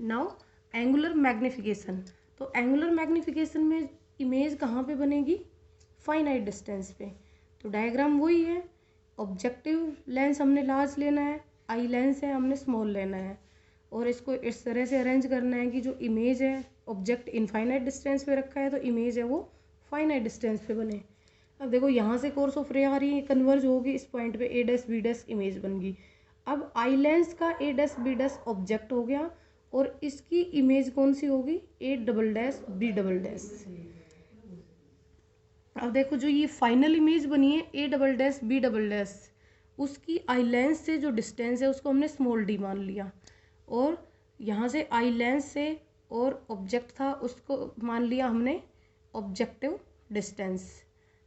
Now angular magnification. तो angular magnification में image कहाँ पे बनेगी, फाइनाइट डिस्टेंस पे। तो डायग्राम वही है, ऑब्जेक्टिव लेंस हमने लार्ज लेना है, आई लेंस है हमने स्मॉल लेना है, और इसको इस तरह से अरेंज करना है कि जो इमेज है ऑब्जेक्ट इनफाइनाइट डिस्टेंस पे रखा है तो इमेज है वो फाइनाइट डिस्टेंस पे बने। अब देखो यहाँ से कोर्स ऑफ रे आ रही है, कन्वर्ज होगी इस पॉइंट पे, A dash B dash image बन गई। अब आई लेंस का A dash B dash object हो गया और इसकी इमेज कौन सी होगी, A double dash B double dash. अब देखो जो ये फाइनल इमेज बनी है A double dash B double dash, उसकी आई लेंस से जो डिस्टेंस है उसको हमने स्मॉल डी मान लिया, और यहाँ से आई लेंस से और ऑब्जेक्ट था उसको मान लिया हमने ऑब्जेक्टिव डिस्टेंस।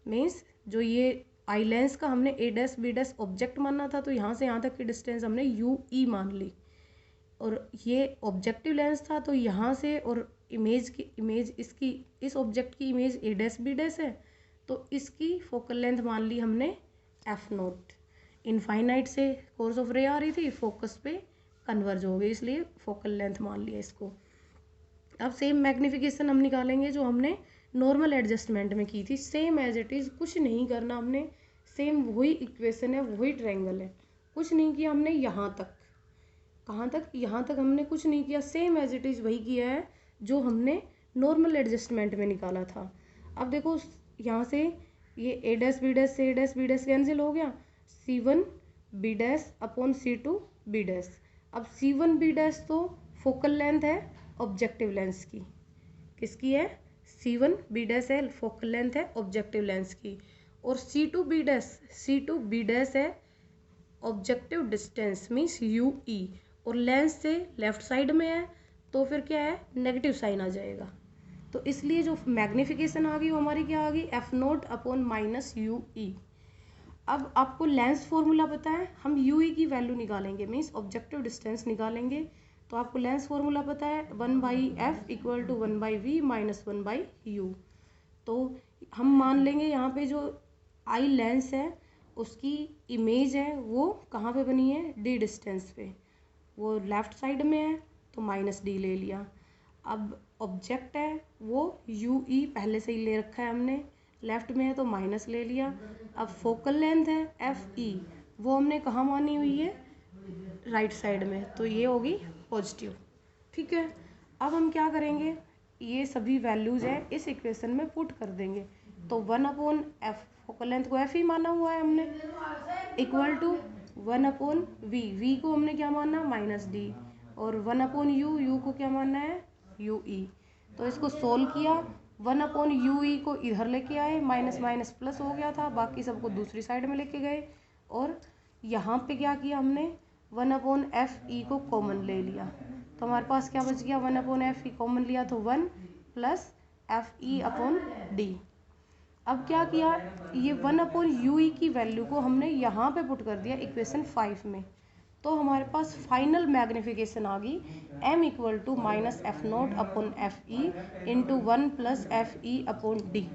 मीन्स जो ये आई लेंस का हमने ए डैश बी डैश ऑब्जेक्ट मानना था तो यहाँ से यहाँ तक की डिस्टेंस हमने यू ई मान ली, और ये ऑब्जेक्टिव लेंस था तो यहाँ से और इमेज इसकी इस ऑब्जेक्ट की image A dash B dash है तो इसकी फोकल लेंथ मान ली हमने एफ नोट। इनफाइनाइट से कोर्स ऑफ रे आ रही थी, फोकस पे कन्वर्ज हो गई इसलिए फोकल लेंथ मान लिया इसको। अब सेम मैग्निफिकेशन हम निकालेंगे जो हमने नॉर्मल एडजस्टमेंट में की थी, सेम एज इट इज़, कुछ नहीं करना हमने, सेम वही इक्वेशन है वही ट्रायंगल है, कुछ नहीं किया हमने यहाँ तक, कहाँ तक, यहाँ तक हमने कुछ नहीं किया, सेम एज इट इज़ वही किया है जो हमने नॉर्मल एडजस्टमेंट में निकाला था। अब देखो यहाँ से ये ए डैश बी डैश से A dash B dash cancel हो गया, C1 B dash upon C2 B dash. अब C1 बी डैश तो फोकल लेंथ है ऑब्जेक्टिव लेंस की, किसकी है, C1 बी डैश है फोकल लेंथ है ऑब्जेक्टिव लेंस की, और C2 बी डैश है objective distance means U E, और लेंस से लेफ्ट साइड में है तो फिर क्या है, नेगेटिव साइन आ जाएगा। तो इसलिए जो मैग्निफिकेशन आ गई वो हमारी क्या आ गई, F naught upon minus you ई। अब आपको लेंस फॉर्मूला पता है, हम यू ई की वैल्यू निकालेंगे मीन्स ऑब्जेक्टिव डिस्टेंस निकालेंगे, तो आपको लेंस फॉर्मूला पता है 1/f equal to 1/v minus 1/u। तो हम मान लेंगे यहाँ पे जो आई लेंस है उसकी इमेज है वो कहाँ पे बनी है, डी डिस्टेंस पे, वो लेफ्ट साइड में है तो माइनस डी ले लिया। अब ऑब्जेक्ट है वो यू ई पहले से ही ले रखा है हमने, लेफ्ट में है तो माइनस ले लिया। अब फोकल लेंथ है एफ ई, वो हमने कहाँ मानी हुई है, राइट साइड में, तो ये होगी पॉजिटिव। ठीक है, अब हम क्या करेंगे, ये सभी वैल्यूज़ है इस इक्वेशन में पुट कर देंगे, तो 1/f, फोकल लेंथ को एफ ई माना हुआ है हमने, इक्वल टू 1/v, v को हमने क्या माना माइनस डी, और 1/u, u को क्या मानना है यू ई। तो इसको सोल्व किया, 1/u को इधर लेके आए, माइनस माइनस प्लस हो गया था, बाकी सबको दूसरी साइड में लेके गए, और यहाँ पे क्या किया हमने 1/f को कॉमन ले लिया, तो हमारे पास क्या बच गया, 1/f कॉमन लिया तो 1 प्लस f/d। अब क्या किया, ये 1/u की वैल्यू को हमने यहाँ पे पुट कर दिया इक्वेशन 5 में, तो हमारे पास फाइनल मैग्निफिकेशन आ गई m equal to minus F naught upon F E into 1 plus F E upon D.